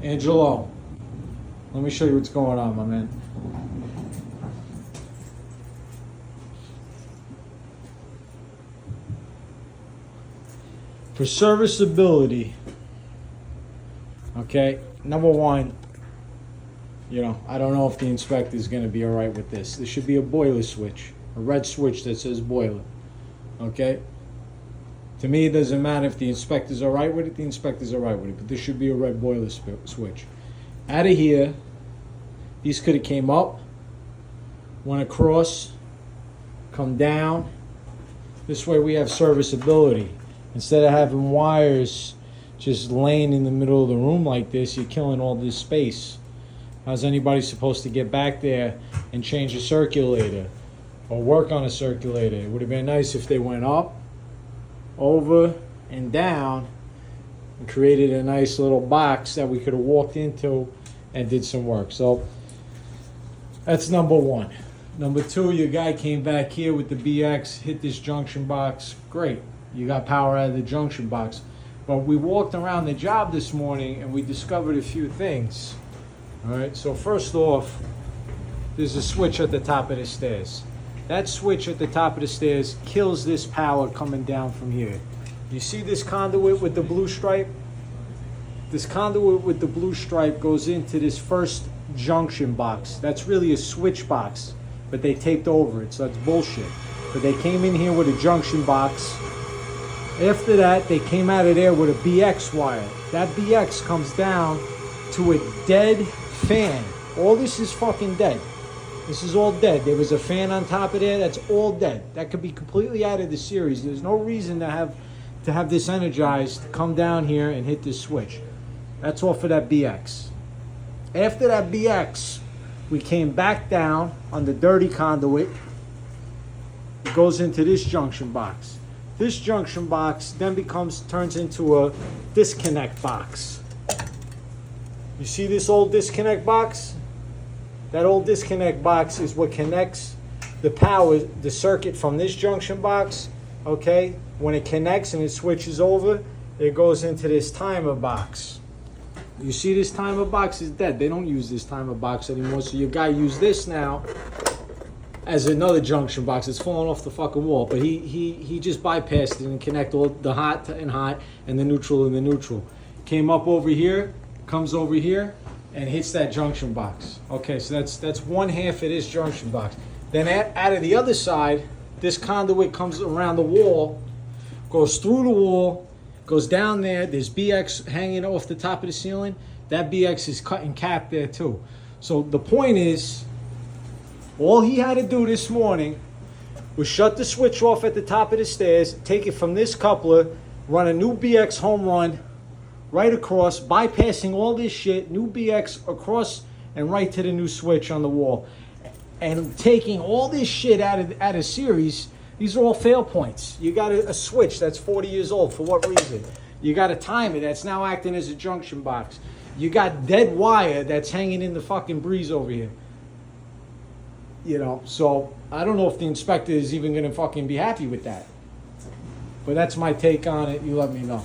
Angelo, let me show you what's going on, my man. For serviceability, okay, number one, I don't know if the inspector is going to be all right with this. There should be a boiler switch, a red switch that says boiler, okay? To me, it doesn't matter if the inspector's all right with it, the inspector's all right with it, but there should be a red boiler switch. Out of here, these could have came up, went across, come down. This way we have serviceability. Instead of having wires just laying in the middle of the room like this, you're killing all this space. How's anybody supposed to get back there and change a circulator or work on a circulator? It would have been nice if they went up, over, and down and created a nice little box that we could have walked into and did some work. So that's number one. Number two, your guy came back here with the BX, hit this junction box. Great. You got power out of the junction box. But we walked around the job this morning and we discovered a few things. All right, so first off, there's a switch at the top of the stairs. That switch at the top of the stairs kills this power coming down from here. You see this conduit with the blue stripe? This conduit with the blue stripe goes into this first junction box. That's really a switch box, but they taped over it, so that's bullshit. But they came in here with a junction box. After that, they came out of there with a BX wire. That BX comes down to a dead fan. All this is fucking dead. This is all dead. There was a fan on top of there. That's all dead. That could be completely out of the series. There's no reason to have this energized to come down here and hit this switch. That's all for that BX. After that BX, we came back down on the dirty conduit. It goes into this junction box. This junction box then turns into a disconnect box. You see this old disconnect box? That old disconnect box is what connects the power, the circuit from this junction box, okay? When it connects and it switches over, it goes into this timer box. You see this timer box is dead. They don't use this timer box anymore, so your guy used this now as another junction box. It's falling off the fucking wall, but he just bypassed it and connect all the hot and hot and the neutral and the neutral. Came up over here, comes over here, and hits that junction box. Okay, so that's one half of this junction box. Then out of the other side, this conduit comes around the wall, goes through the wall, goes down there. There's BX hanging off the top of the ceiling. That BX is cut and capped there too. So the point is, all he had to do this morning was shut the switch off at the top of the stairs, take it from this coupler, run a new BX home run right across, bypassing all this shit, new BX across and right to the new switch on the wall. And taking all this shit out of series, these are all fail points. You got a switch that's 40 years old. For what reason? You got a timer that's now acting as a junction box. You got dead wire that's hanging in the fucking breeze over here. So I don't know if the inspector is even going to fucking be happy with that. But that's my take on it. You let me know.